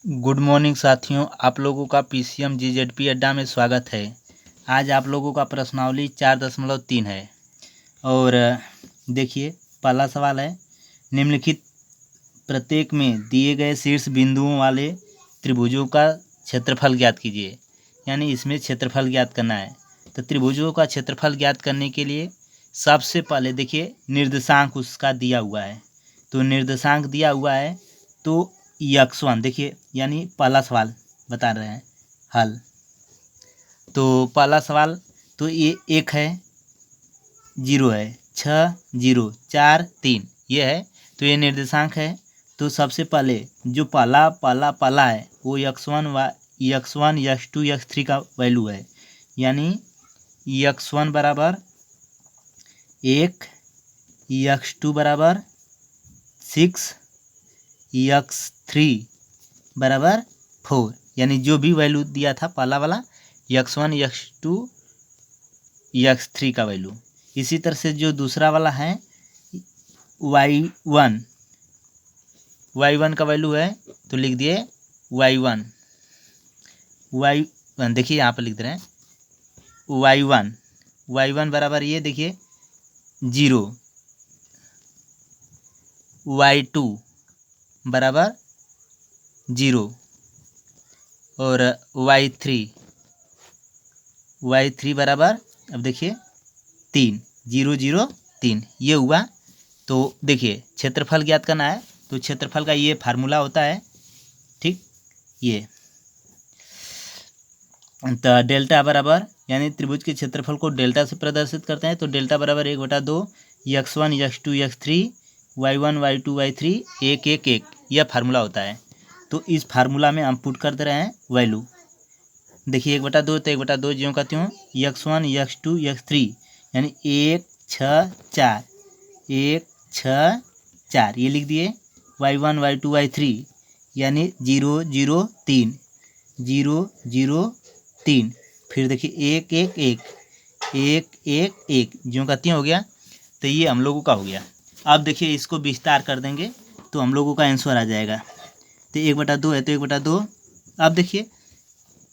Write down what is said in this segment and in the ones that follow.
Good morning साथियों, आप लोगों का पीसीएम जीजेडपी अड्डा में स्वागत है। आज आप लोगों का प्रश्नावली 4.3 है। और देखिए, पहला सवाल है, निम्नलिखित प्रत्येक में दिए गए शीर्ष बिंदुओं वाले त्रिभुजों का क्षेत्रफल ज्ञात कीजिए। यानी इसमें क्षेत्रफल ज्ञात करना है। तो त्रिभुजों का क्षेत्रफल ज्ञात करने के लिए सबसे पहले देखिए, निर्देशांक उसका दिया हुआ है। तो निर्देशांक दिया हुआ है तो x1 देखिए, यानी पहला सवाल बता रहे हैं हल। तो पहला सवाल तो ये 1 है, 0 है, 6, 0, 4, 3 ये है। तो ये निर्देशांक है। तो सबसे पहले जो पहला है वो x1, x2, x3 का वैल्यू है। यानी x1 बराबर 1, x2 बराबर 6, x3 बराबर 4। यानी जो भी वैल्यू दिया था पहला वाला x1, x2, x3 का वैल्यू। इसी तरह से जो दूसरा वाला है y1 का वैल्यू है तो लिख दिए y1 देखिए यहाँ पर लिख दे रहे हैं y1 बराबर ये देखिए 0, y2 बराबर 0 और y3 बराबर अब देखिए 3, 0, 0, 3 ये हुआ। तो देखिए क्षेत्रफल ज्ञात करना है तो क्षेत्रफल का ये फार्मूला होता है, ठीक। ये तो डेल्टा बराबर, यानी त्रिभुज के क्षेत्रफल को डेल्टा से प्रदर्शित करते हैं। तो डेल्टा बराबर 1/2 x1, x2, x3, y1, y2, y3 1, 1, 1 यह फार्मूला होता है। तो इस फार्मूला में हम पुट कर दे रहे हैं वैल्यू। देखिए 1/2 तो 1/2 ज्यों का त्यों, x1, x2, x3 यानी 1, 6, 4, 1, 6, 4 ये लिख दिए। y1, y2, y3 यानी 0, 0, 3, 0, 0, 3। फिर देखिए 1, 1, 1, 1, 1, 1 ज्यों का त्यों हो गया। तो ये हम लोगों का हो गया। अब देखिए इसको विस्तार कर देंगे तो हम लोगों का आंसर आ जाएगा। तो 1/2 है तो 1/2। अब देखिए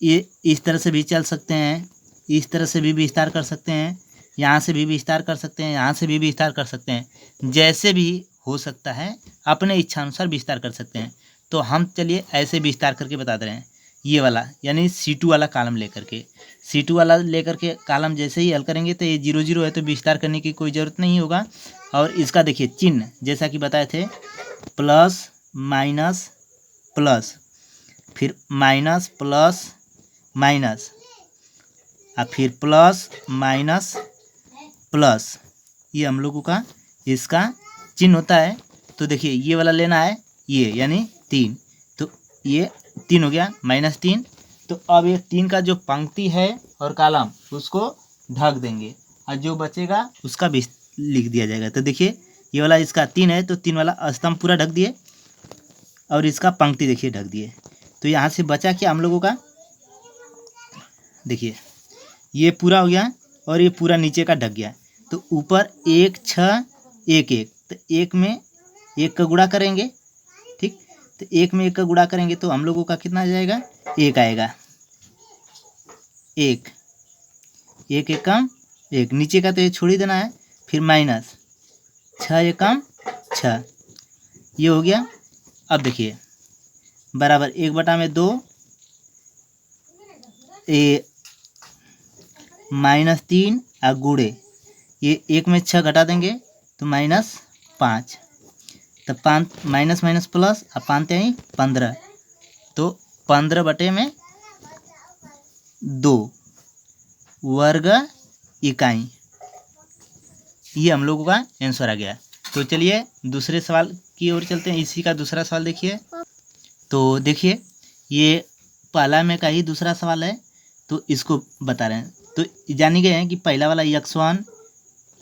ये इस तरह से भी चल सकते हैं, इस तरह से भी विस्तार कर सकते हैं, यहाँ से भी विस्तार कर सकते हैं, यहाँ से भी विस्तार कर सकते हैं। जैसे भी हो सकता है अपने इच्छा अनुसार विस्तार कर सकते हैं। तो हम चलिए ऐसे विस्तार करके बता दे रहे हैं। ये वाला यानी C2 वाला कॉलम लेकर के, C2 वाला लेकर के कॉलम जैसे ही हल करेंगे तो ये 0, 0 है तो विस्तार करने की कोई ज़रूरत नहीं होगा। और इसका देखिए चिन्ह जैसा कि बताए थे, प्लस माइनस प्लस, फिर माइनस प्लस माइनस, और फिर प्लस माइनस प्लस, ये हम लोगों का इसका चिन्ह होता है। तो देखिए ये वाला लेना है, ये यानी 3, तो ये 3 हो गया, -3। तो अब ये 3 का जो पंक्ति है और कॉलम उसको ढक देंगे और जो बचेगा उसका भी लिख दिया जाएगा। तो देखिए ये वाला इसका 3 है तो 3 वाला स्तंभ पूरा ढक दिए और इसका पंक्ति देखिए ढक दिए। तो यहाँ से बचा क्या हम लोगों का, देखिए ये पूरा हो गया और ये पूरा नीचे का ढक गया। तो ऊपर 1, 6, 1, 1, तो 1 में 1 का गुणा करेंगे, ठीक। तो 1 में 1 का गुणा करेंगे तो हम लोगों का कितना आ जाएगा, 1 आएगा। 1, 1 एकम 1, नीचे का तो ये छोड़ ही देना है। फिर माइनस 6 एकम 6 ये हो गया। अब देखिए बराबर 1/2 ये -3 और गुड़े ये 1 में 6 घटा देंगे तो -5, तो 5 माइनस माइनस प्लस और 5 यानी 15, तो 15/2 वर्ग इकाई, ये हम लोगों का आंसर आ गया। तो चलिए दूसरे सवाल की ओर चलते हैं। इसी का दूसरा सवाल देखिए। तो देखिए ये पहला में का ही दूसरा सवाल है तो इसको बता रहे हैं। तो जानी गए हैं कि पहला वाला x1,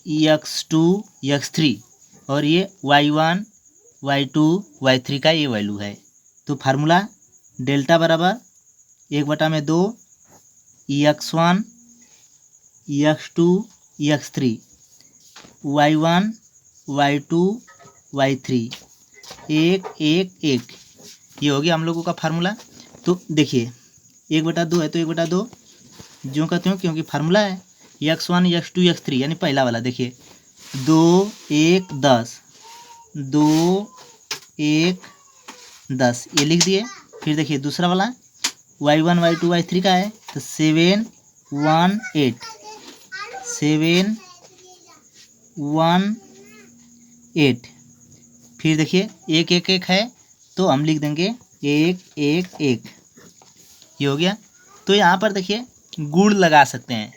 x2, x3 और ये y1, y2, y3 का ये वैल्यू है। तो फार्मूला डेल्टा बराबर 1/2 x1, x2, x3, y1, y2, y3 1, 1, 1 ये हो गया हम लोगों का फार्मूला। तो देखिए 1/2 है तो 1/2 ज्यों का त्यों, क्योंकि फार्मूला है x1 x2 x3 यानी पहला वाला। देखिए 2 1 10, 2 1 10 ये लिख दिए। फिर देखिए दूसरा वाला y1 y2 y3 का है तो 7 1 8, 7 1 8। फिर देखिए 1 1 1 है तो हम लिख देंगे 1 1 1, ये हो गया। तो यहाँ पर देखिए गुड़ लगा सकते हैं,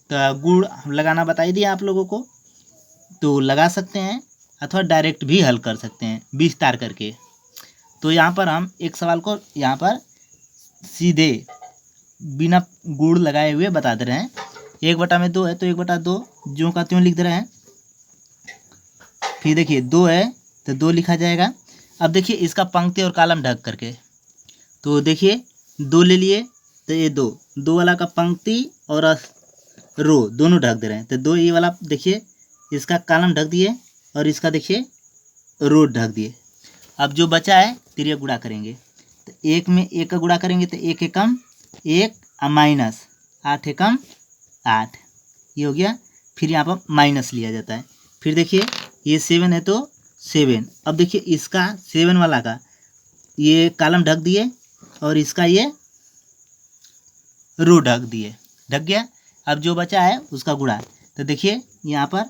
तो गुड़ लगाना बता ही दिया आप लोगों को, तो लगा सकते हैं अथवा डायरेक्ट भी हल कर सकते हैं विस्तार करके। तो यहाँ पर हम एक सवाल को यहाँ पर सीधे बिना गुड़ लगाए हुए बता दे रहे हैं। 1/2 है तो 1/2 ज्यों का त्यों लिख दे रहे हैं। फिर देखिए 2 है तो 2 लिखा जाएगा। अब देखिए इसका पंक्ति और कॉलम ढक करके, तो देखिए 2 ले लिए तो ये 2 वाला का पंक्ति और रो दोनों ढक दे रहे हैं। तो 2 ये वाला देखिए इसका कॉलम ढक दिए और इसका देखिए रो ढक दिए। अब जो बचा है तिरिया गुणा करेंगे, तो 1 में 1 का गुणा करेंगे तो 1 एकम 1 माइनस 8 एकम 8, ये हो गया। फिर यहाँ पर माइनस लिया जाता है। फिर देखिए ये 7 है तो 7। अब देखिए इसका 7 वाला का ये कॉलम ढक दिए और इसका ये रो ढक दिए, ढक गया। अब जो बचा है उसका गुणा, तो देखिए यहाँ पर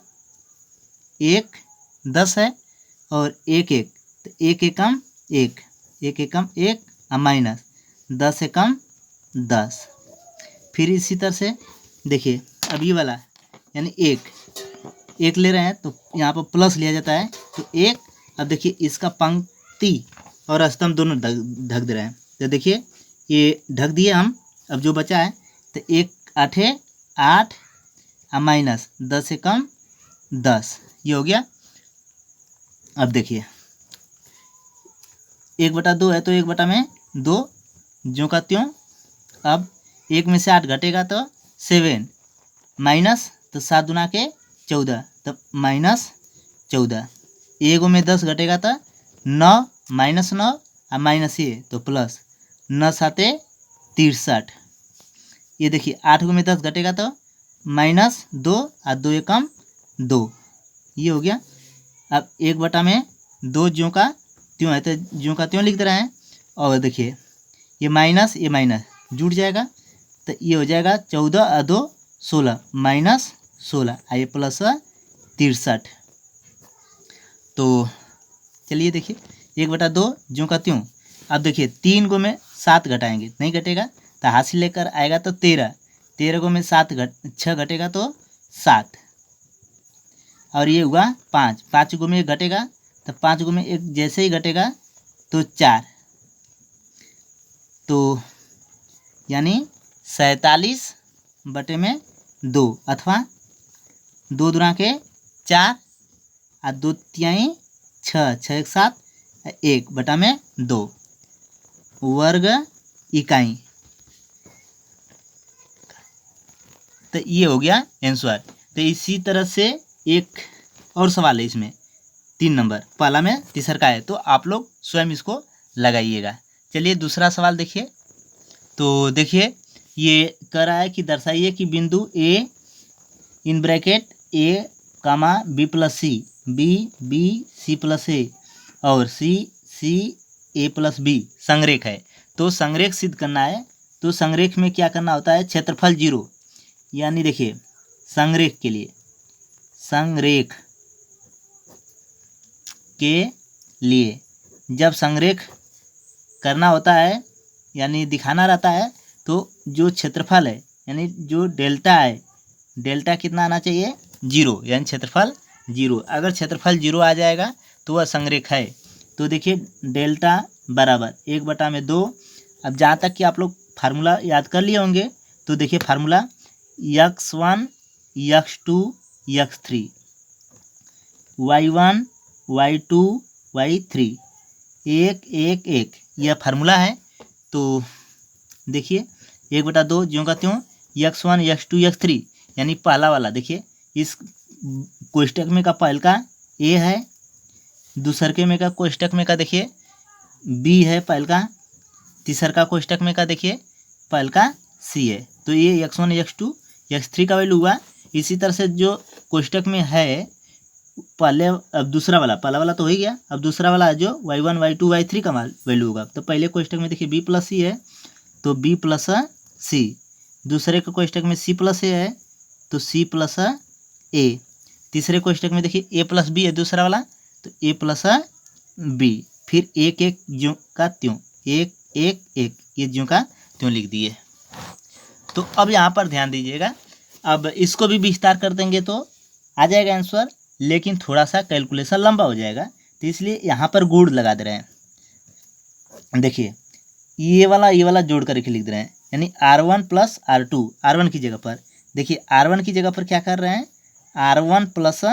1 10 है और 1 1, तो 1 एकम 1, 1 एकम 1 माइनस 10 एकम 10। फिर इसी तरह से देखिए अब ये वाला यानी 1 ले रहे हैं तो यहाँ पर प्लस लिया जाता है तो 1। अब देखिए इसका पंक्ति और स्तंभ दोनों ढक दे रहे हैं, तो देखिए ये ढक दिए हम। अब जो बचा है तो 1 8 8 माइनस 10 एकम 10, ये हो गया। अब देखिए 1/2 है तो 1/2 ज्यों का त्यों। अब 1 में से 8 घटेगा तो 7 माइनस, तो 7 दूना के 14 तो माइनस 14। 1 में 10 घटेगा तो 9 माइनस 9 और माइनस ये तो प्लस 9 7 63। ये देखिए 8 में 10 घटेगा तो माइनस 2 और 2 एकम 2, ये हो गया। अब 1/2 ज्यों का त्यों है तो ज्यों का त्यों लिख दे रहे हैं। और देखिए ये माइनस जुड़ जाएगा तो ये हो जाएगा 14 और 2 16 माइनस 16 आइए प्लस 63। तो चलिए देखिए 1/2 ज्यों का त्यों। अब देखिए 3 को में 7 घटाएंगे, नहीं घटेगा तो हासिल लेकर आएगा तो 13 को में 6 घटेगा तो 7, और ये हुआ 5 को में 1 घटेगा तो 5 को में 1 जैसे ही घटेगा तो 4, तो यानी 47/2 अथवा 2 दूना के 4 और 2 तिहाई 6, 6 एक 7 1/2 वर्ग इकाई। तो ये हो गया आंसर। तो इसी तरह से एक और सवाल है इसमें 3 नंबर, पहला में तीसरा का है, तो आप लोग स्वयं इसको लगाइएगा। चलिए दूसरा सवाल देखिए। तो देखिए ये कह रहा है कि दर्शाइए कि बिंदु A in bracket A comma B plus C, B B C plus A और सी सी ए प्लस बी संरेख है। तो संरेख सिद्ध करना है, तो संरेख में क्या करना होता है, क्षेत्रफल 0, यानी देखिए संरेख के लिए, संरेख के लिए जब संरेख करना होता है यानी दिखाना रहता है, तो जो क्षेत्रफल है यानी जो डेल्टा है, डेल्टा कितना आना चाहिए 0, यानी क्षेत्रफल 0। अगर क्षेत्रफल 0 आ जाएगा तो वह संरेख है। तो देखिए डेल्टा बराबर 1/2। अब जहाँ तक कि आप लोग फार्मूला याद कर लिए होंगे, तो देखिए formula x1 x2 x3 y1 y2 y3 1 1 1 यह फार्मूला है। तो देखिए 1/2 ज्यों का त्यों x1 x2 x3 यानी पहला वाला, देखिए इस कोष्टक में का पहल का ए है, दूसरके में का कोष्टक में का देखिए बी है पहल का, तीसर का कोष्टक में का देखिए पहल का सी है, तो ये x1 x2 x3 का वैल्यू हुआ। इसी तरह से जो कोष्टक में है पहले, अब दूसरा वाला, पहला वाला तो हो ही गया, अब दूसरा वाला जो y1 y2 y3 का वैल्यू होगा। तो पहले कोष्टक में देखिए b प्लस सी है तो b प्लस सी, दूसरे के कोष्टक में c प्लस ए है तो c प्लस ए, तीसरे कोष्टक में देखिए a प्लस बी है दूसरा वाला तो a प्लस बी, फिर एक एक ज्यों का त्यों, एक एक एक, ये ज्यों का त्यों लिख दिए। तो अब यहाँ पर ध्यान दीजिएगा, अब इसको भी विस्तार कर देंगे तो आ जाएगा आंसर, लेकिन थोड़ा सा कैलकुलेशन लंबा हो जाएगा, तो इसलिए यहाँ पर गुण लगा दे रहे हैं। देखिए ये वाला जोड़ करके लिख दे रहे हैं, यानी R1 प्लस R2, R1 की जगह पर देखिए, R1 की जगह पर क्या कर रहे हैं, R1 प्लस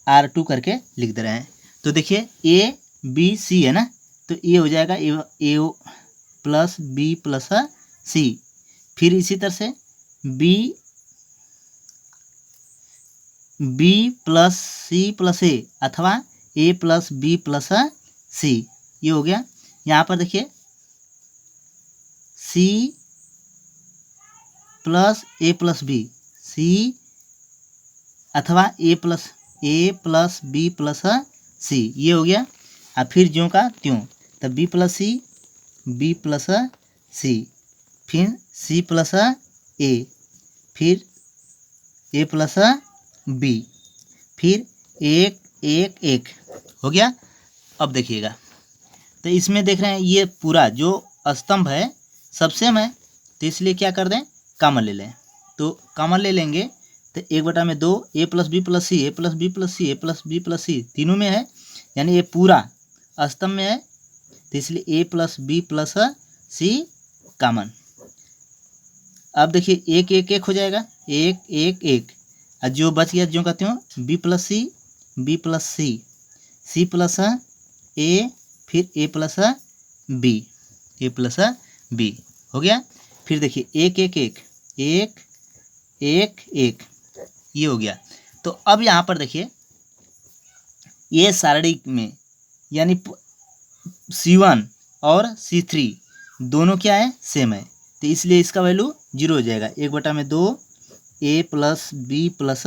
R2 करके लिख दे रहे हैं। तो देखिए A B C है ना, तो ये हो जाएगा ए प्लस बी प्लस सी, फिर इसी तरह से बी प्लस सी प्लस ए अथवा ए प्लस बी प्लस सी, ये हो गया। यहाँ पर देखिए सी प्लस ए प्लस बी, सी अथवा ए प्लस बी प्लस सी, ये हो गया। और फिर ज्यों का त्यों, तब बी प्लस सी, फिर सी प्लस ए, फिर ए प्लस बी, फिर एक एक एक, हो गया। अब देखिएगा, तो इसमें देख रहे हैं ये पूरा जो स्तंभ है सब सेम है, तो इसलिए क्या कर दें, कॉमन ले लें। तो कॉमन ले लेंगे तो 1/2 ए प्लस बी प्लस सी, ए प्लस बी प्लस सी, ए प्लस बी प्लस सी, तीनों में है, यानी ये पूरा स्तंभ में है, तो इसलिए ए प्लस बी प्लस सी कॉमन। अब देखिए एक एक एक हो जाएगा, एक एक एक, और जो बच गया जो कहते हो बी प्लस सी, सी प्लस ए, फिर ए प्लस बी, हो गया। फिर देखिए एक एक एक, एक एक एक, ये हो गया। तो अब यहाँ पर देखिए ये सारणी में यानी C1 और C3 दोनों क्या है, सेम है, तो इसलिए इसका वैल्यू 0 हो जाएगा। 1/2 ए प्लस बी प्लस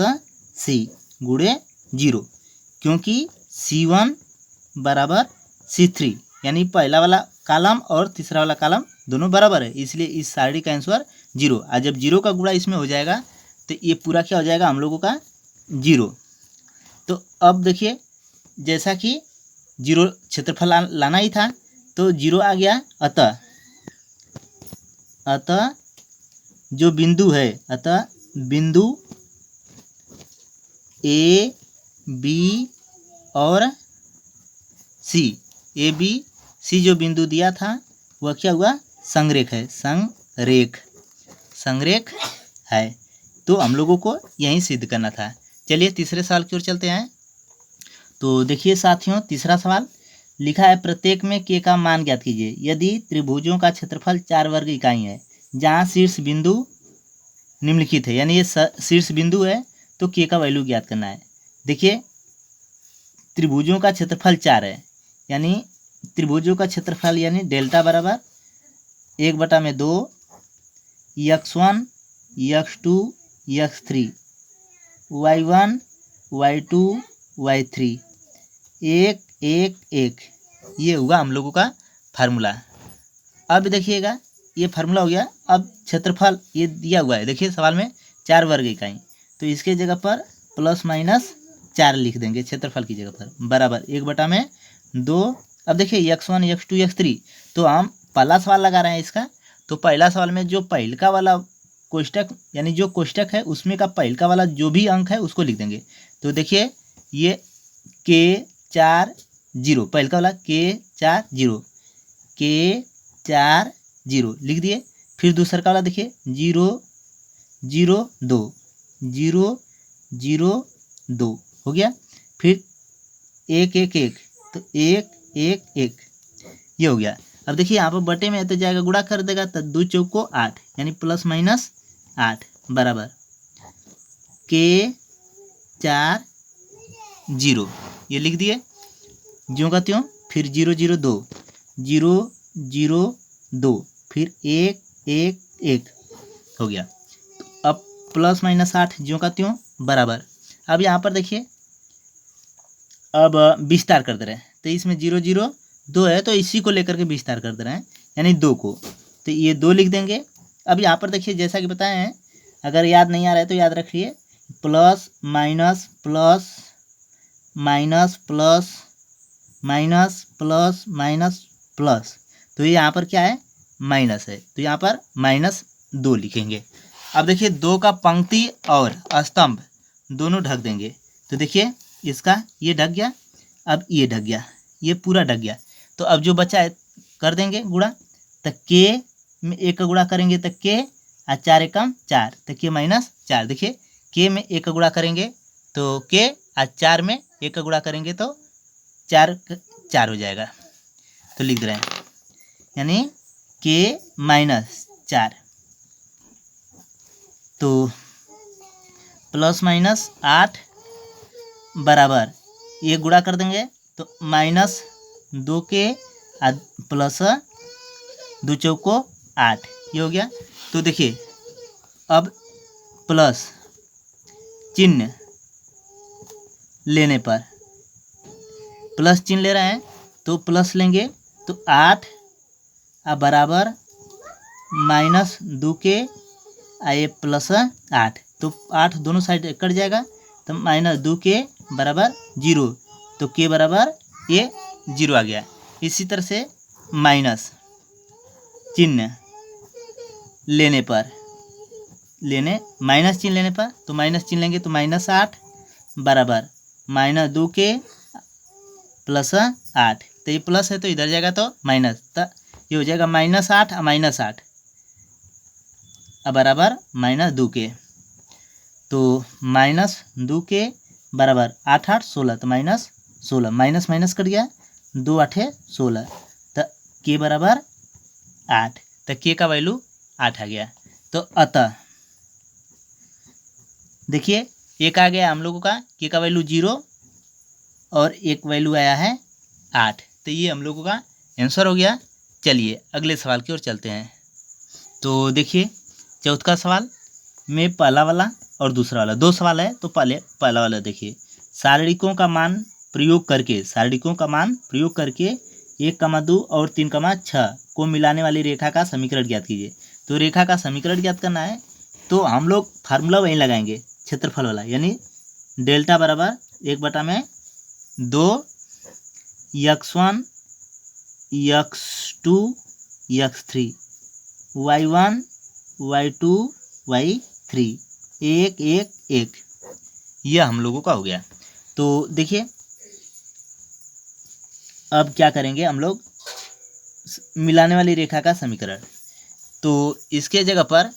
सी गुणे 0, क्योंकि C1 बराबर C3, यानी पहला वाला कॉलम और तीसरा वाला कॉलम दोनों बराबर है, इसलिए इस सारणी का आंसर 0। और जब 0 का गुणा इसमें हो जाएगा तो ये पूरा क्या हो जाएगा हम लोगों का 0। तो अब देखिए जैसा कि 0 क्षेत्रफल लाना ही था तो 0 आ गया, अतः जो बिंदु है, अतः बिंदु ए बी और सी, ए बी सी जो बिंदु दिया था वह क्या हुआ, संरेख है, संरेख है। तो हम लोगों को यही सिद्ध करना था। चलिए तीसरे सवाल की ओर चलते हैं। तो देखिए साथियों, तीसरा सवाल लिखा है, प्रत्येक में के का मान ज्ञात कीजिए यदि त्रिभुजों का क्षेत्रफल 4 वर्ग इकाई है जहां शीर्ष बिंदु निम्नलिखित है, यानी ये शीर्ष बिंदु है, तो के का वैल्यू ज्ञात करना है। देखिए त्रिभुजों का क्षेत्रफल 4 है, यानी त्रिभुजों का क्षेत्रफल यानी डेल्टा बराबर 1/2 x1 x2 x3 y1 y2 y3 एक एक एक, ये हुआ हम लोगों का फार्मूला। अब देखिएगा ये फार्मूला हो गया। अब क्षेत्रफल ये दिया हुआ है, देखिए सवाल में 4 वर्ग इकाई, तो इसके जगह पर +-4 लिख देंगे क्षेत्रफल की जगह पर, बराबर 1/2। अब देखिए x1 x2 x3, तो हम पहला सवाल लगा रहे हैं इसका, तो पहला सवाल में जो पहलका वाला कोष्टक यानी जो कोष्टक है उसमें का पहलका वाला जो भी अंक है उसको लिख देंगे। तो देखिए ये K4 0, पहलका वाला K4 लिख दिए। फिर दूसरा का वाला देखिए 0 0 2 0 0 2 हो गया। फिर 1 1 1, तो 1 1 1, ये हो गया। अब देखिए यहाँ पर बटे में तो जाएगा गुणा कर देगा, तो 2 चौको 8, यानी +-8 बराबर K4 0, ये लिख दिए ज्यों का त्यों। फिर 0 0 2 0 0 2, फिर 1 1 1 हो गया। तो अब प्लस माइनस 8 ज्यों का त्यों बराबर। अब यहाँ पर देखिए, अब विस्तार कर दे रहे हैं, तो इसमें 0 0 2 है, तो इसी को लेकर के विस्तार कर दे रहे हैं, यानी 2 को, तो ये 2 लिख देंगे। अब यहाँ पर देखिए, जैसा कि बताए हैं, अगर याद नहीं आ रहा है तो याद रखिए, plus minus plus minus plus minus plus minus plus, तो ये यहाँ पर क्या है, माइनस है, तो यहाँ पर -2 लिखेंगे। अब देखिए 2 का पंक्ति और स्तंभ दोनों ढक देंगे, तो देखिए इसका ये ढक गया, अब ये ढक गया, ये पूरा ढक गया। तो अब जो बचा है कर देंगे गुणा, तो के में 1 का गुणा करेंगे तो के, और 4 एकम 4, तो के -4। देखिए के में 1 का गुणा करेंगे तो के, और 4 में 1 का गुणा करेंगे तो 4 4 हो जाएगा, तो लिख दे रहे हैं, यानी के -4। तो प्लस माइनस 8 बराबर, ये गुणा कर देंगे तो -2 के प्लस 2 चौको 8, ये हो गया। तो देखिए अब प्लस चिन्ह लेने पर, प्लस चिन्ह ले रहे हैं तो प्लस लेंगे तो 8 बराबर -2 के ये प्लस 8, तो 8 दोनों साइड कट जाएगा, तो -2 के बराबर 0, तो के बराबर ये 0 आ गया। इसी तरह से माइनस चिन्ह लेने पर, माइनस चिन्ह लेने पर, तो माइनस चिन्ह लेंगे तो -8 बराबर -2 के प्लस 8, तो ये प्लस है तो इधर जाएगा तो माइनस, तो ये हो जाएगा -8 -8 बराबर -2 के, तो -2 के बराबर 8 8 16, तो -16, माइनस माइनस कट गया, 2 8 16, तो के बराबर 8, तो के का वैल्यू 8 आ गया। तो अतः देखिए एक आ गया हम लोगों का के का वैल्यू 0 और एक वैल्यू आया है 8, तो ये हम लोगों का आंसर हो गया। चलिए अगले सवाल की ओर चलते हैं। तो देखिए चौथा सवाल में पहला वाला और दूसरा वाला 2 सवाल है, तो पहला वाला देखिए, सारणिकों का मान प्रयोग करके 1,2 और 3,6 को मिलाने वाली रेखा का समीकरण ज्ञात कीजिए। तो रेखा का समीकरण ज्ञात करना है, तो हम लोग फार्मूला वहीं लगाएंगे, क्षेत्रफल वाला, यानी डेल्टा बराबर 1/2 x1 x2 x3 y1 y2 y3 1 1 1, यह हम लोगों का हो गया। तो देखिए अब क्या करेंगे हम लोग, मिलाने वाली रेखा का समीकरण, तो इसके जगह पर,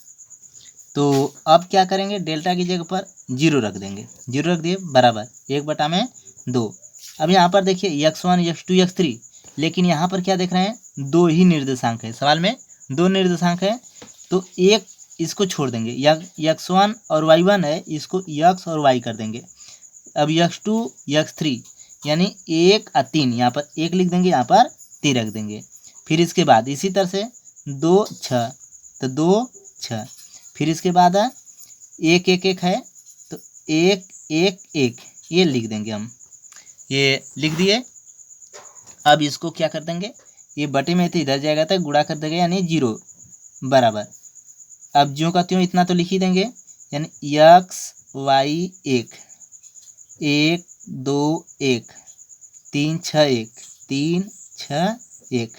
तो अब क्या करेंगे, डेल्टा की जगह पर 0 रख देंगे, 0 रख दिए बराबर 1/2। अब यहाँ पर देखिए x1 x2 x3, लेकिन यहाँ पर क्या देख रहे हैं, 2 ही निर्देशांक है, सवाल में 2 निर्देशांक है, तो एक इसको छोड़ देंगे, x1 और y1 है, इसको x और y कर देंगे। अब x2 x3 यानी 1 और 3, यहाँ पर 1 लिख देंगे, यहाँ पर 3 रख देंगे। फिर इसके बाद इसी तरह से 2 6, तो 2 6, फिर इसके बाद 1 1 1 है, तो 1 1 1, ये लिख देंगे हम, ये लिख दिए। अब इसको क्या कर देंगे, ये बटे में तो इधर जाएगा, तो गुणा कर देंगे, यानी 0 बराबर, अब ज्यों का त्यों इतना तो लिख ही देंगे, यानी x y 1 1 2 1 3 6 1 3 6 1,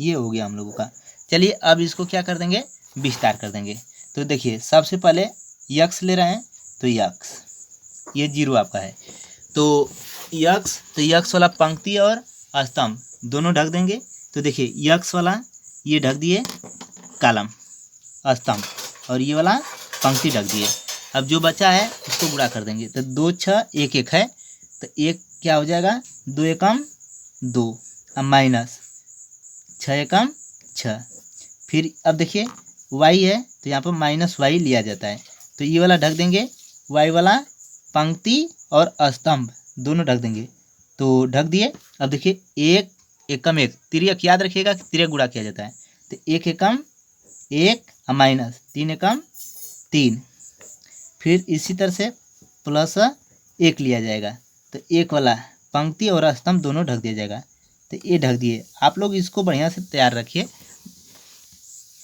ये हो गया हम लोगों का। चलिए अब इसको क्या कर देंगे, विस्तार कर देंगे। तो देखिए सबसे पहले x ले रहे हैं, तो x ये 0 आपका है, तो x वाला पंक्ति और स्तंभ दोनों ढक देंगे। तो देखिए x वाला ये ढक दिए कॉलम स्तंभ, और ये वाला पंक्ति ढक दिए। अब जो बचा है उसको गुणा कर देंगे, तो 2 6 1 1 है, तो 1 क्या हो जाएगा, 2 एकम 2, अब माइनस 6 एकम 6, फिर अब देखिए y है, तो यहाँ पर -y लिया जाता है, तो ये वाला ढक देंगे, y वाला पंक्ति और स्तंभ दोनों ढक देंगे, तो ढक दिए। अब देखिए 1 एकम एक, तिर्यक याद रखिएगा कि तिर्यक गुणा किया जाता है। तो एक एकम एक माइनस तीन एकम तीन, फिर इसी तरह से प्लस एक लिया जाएगा। तो एक वाला पंक्ति और स्तंभ दोनों ढक दिया जाएगा। तो ये ढक दिए। आप लोग इसको बढ़िया से तैयार रखिए।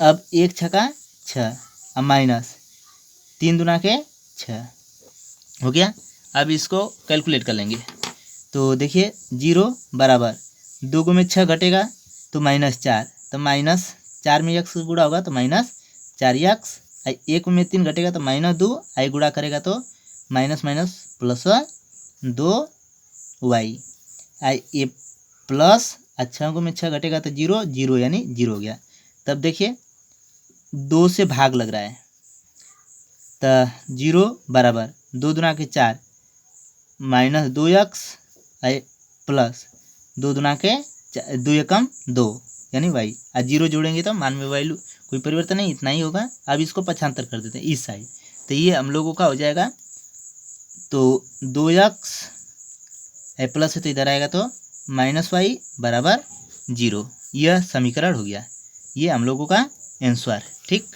अब एक छका छः, अब माइनस तीन दुना के छः हो गया। अब इसको कैलकुलेट कर लेंगे। तो देखिए 0 बराबर 2 में 6 घटेगा तो -4, तो -4 में x गुणा होगा तो -4x, 1 में 3 घटेगा तो -2, आई गुणा करेगा तो माइनस माइनस प्लस 2y, आई ये प्लस 6 में 6 घटेगा तो 0 0 यानी 0 हो गया। तब देखिए 2 से भाग लग रहा है तो 0 बराबर 2 दुना के 4 -2x प्लस 2 दुना के 2 एकम 2 यानी y, आज 0 जोड़ेंगे तो मान में वैल्यू कोई परिवर्तन नहीं, इतना ही होगा। अब इसको पक्षांतर कर देते हैं इस साइड। तो ये हम लोगों का हो जाएगा तो 2x प्लस है तो इधर आएगा तो -y बराबर 0। यह समीकरण हो गया। ये हम लोगों का आंसर। ठीक,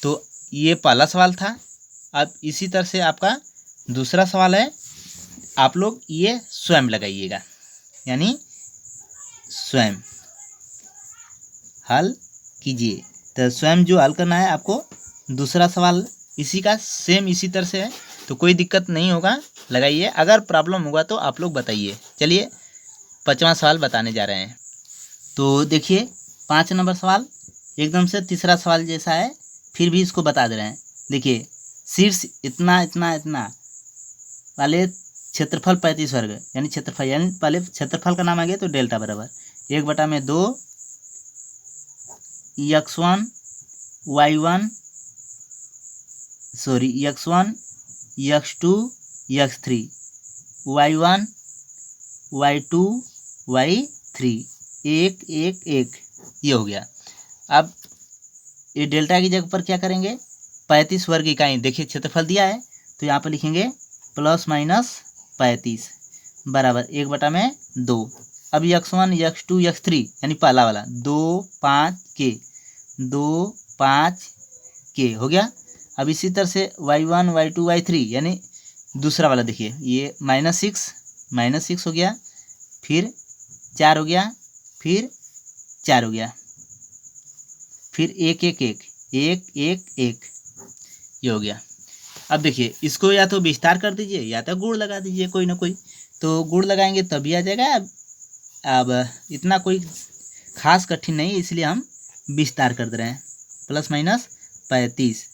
तो ये पहला सवाल था। अब इसी तरह से आपका दूसरा सवाल है, आप लोग ये स्वयं लगाइएगा, यानी स्वयं हल कीजिए। तो स्वयं जो हल करना है आपको, दूसरा सवाल इसी का सेम इसी तरह से है, तो कोई दिक्कत नहीं होगा, लगाइए। अगर प्रॉब्लम होगा तो आप लोग बताइए। चलिए 5वां सवाल बताने जा रहे हैं। तो देखिए 5 नंबर सवाल एकदम से तीसरा सवाल जैसा है, फिर भी इसको बता दे रहे हैं। देखिए शीर्ष इतना इतना इतना वाले क्षेत्रफल 35 वर्ग, यानी क्षेत्रफल, यानी पहले क्षेत्रफल का नाम आ गया तो डेल्टा बराबर 1/2 x1 y1 sorry x1 x2 x3 y1 y2 y3 1 1 1, ये हो गया। अब ये डेल्टा की जगह पर क्या करेंगे, 35 वर्ग इकाई, देखिए क्षेत्रफल दिया है तो यहाँ पर लिखेंगे +-35 बराबर 1/2। अब x1 x2 x3 यानी पहला वाला 2 5 के 2 5 के हो गया। अब इसी तरह से y1 y2 y3 यानी दूसरा वाला, देखिए ये -6 हो गया, फिर 4 हो गया, फिर 4 हो गया, फिर 1 1 1 1 1 1, ये हो गया। अब देखिए इसको या तो विस्तार कर दीजिए या तो गुण लगा दीजिए, कोई ना कोई। तो गुण लगाएंगे तभी आ जाएगा। अब इतना कोई खास कठिन नहीं, इसलिए हम विस्तार कर दे रहे हैं। +-35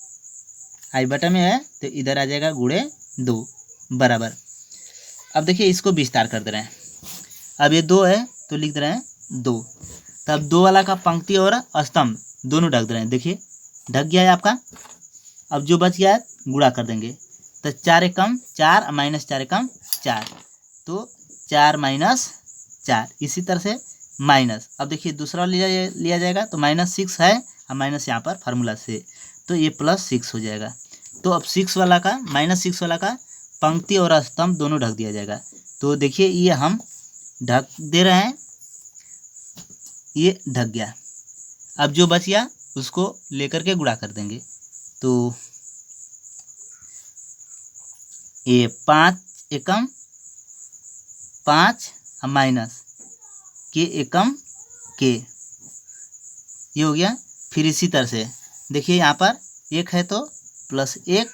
आई बटा में है तो इधर आ जाएगा गुणे 2 बराबर। अब देखिए इसको विस्तार कर दे रहे हैं। अब ये 2 है तो लिख दे रहे हैं 2। तब 2 वाला का पंक्ति और स्तंभ दोनों ढक दे रहे हैं। देखिए ढक गया है आपका। अब जो बच गया है गुणा कर देंगे तो 4 एकम 4 -4 एकम 4, तो 4 - 4, इसी तरह से माइनस। अब देखिए दूसरा लिया जाएगा तो -6 है और माइनस यहाँ पर फार्मूला से, तो ये +6 हो जाएगा। तो अब 6 वाला का -6 वाला का पंक्ति और स्तंभ दोनों ढक दिया जाएगा। तो देखिए ये हम ढक दे रहे हैं, ये ढक गया। अब जो बच गया उसको लेकर के गुणा कर देंगे। तो ये 5 एकम 5 माइनस के एकम के, ये हो गया। फिर इसी तरह से देखिए यहाँ पर 1 है तो +1।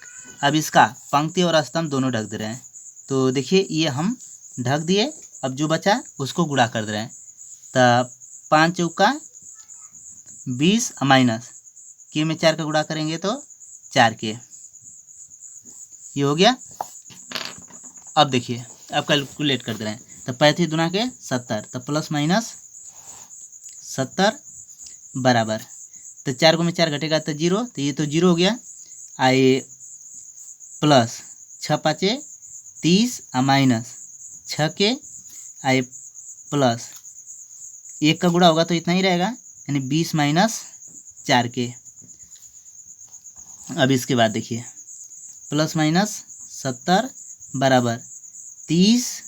अब इसका पंक्ति और स्तंभ दोनों ढक दे रहे हैं। तो देखिए ये हम ढक दिए। अब जो बचा उसको गुणा कर दे रहे हैं। तो 5 चौका 20 माइनस के में 4 का गुणा करेंगे तो 4 के, ये हो गया। अब देखिए अब कैलकुलेट कर दे रहे हैं। तो 35 दुना के 70, तो +-70 बराबर, तो 4 में 4 घटेगा तो 0, तो ये तो 0 हो गया। आए प्लस 6 5 30 माइनस 6 के, आए प्लस 1 का गुणा होगा तो इतना ही रहेगा, यानी 20 - 4 के। अब इसके बाद देखिए +-70 बराबर 30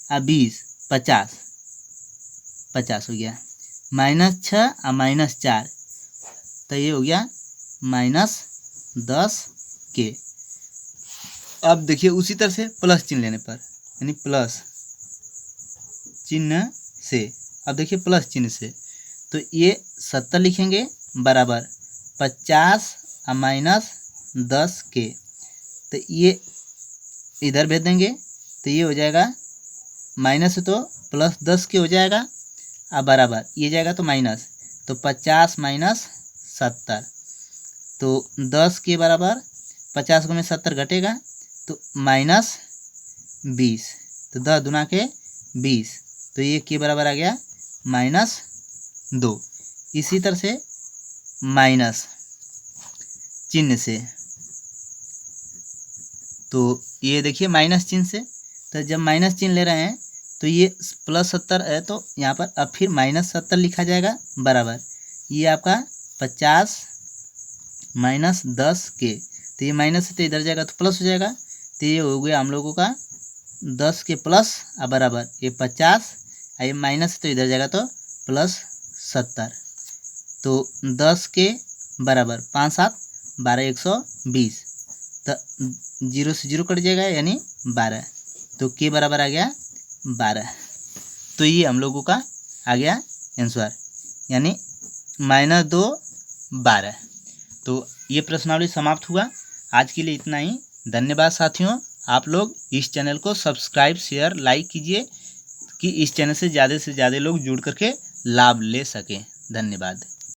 और 20 50, 50 हो गया। -6 और -4 तो ये हो गया -10k। अब देखिए उसी तरह से प्लस चिन्ह लेने पर, यानी प्लस चिन्ह से, अब देखिए प्लस चिन्ह से तो ये 70 लिखेंगे बराबर 50 और -10k। तो ये इधर भेज देंगे तो ये हो जाएगा माइनस है तो +10k हो जाएगा और बराबर ये जाएगा तो माइनस, तो 50 - 70 तो 10 के बराबर 50 में 70 घटेगा तो -20, तो 10 दूना के 20, तो ये के बराबर आ गया -2। इसी तरह से माइनस चिन्ह से, तो ये देखिए माइनस चिन्ह से, तो जब माइनस चिन्ह ले रहे हैं तो ये +70 है तो यहाँ पर अब फिर -70 लिखा जाएगा बराबर ये आपका 50 - 10k, तो ये माइनस है तो इधर जाएगा तो प्लस हो जाएगा, तो ये हो गया हम लोगों का 10 के प्लस और बराबर ये 50 और ये माइनस है तो इधर जाएगा तो +70, तो 10 के बराबर 5 - 7 = 12, 120, तो 0 से 0 कट जाएगा यानी 12, तो के बराबर आ गया 12। तो ये हम लोगों का आ गया आंसर, यानी -2 12। तो ये प्रश्नावली समाप्त हुआ। आज के लिए इतना ही। धन्यवाद साथियों। आप लोग इस चैनल को सब्सक्राइब, शेयर, लाइक कीजिए कि इस चैनल से ज़्यादा लोग जुड़ करके लाभ ले सकें। धन्यवाद।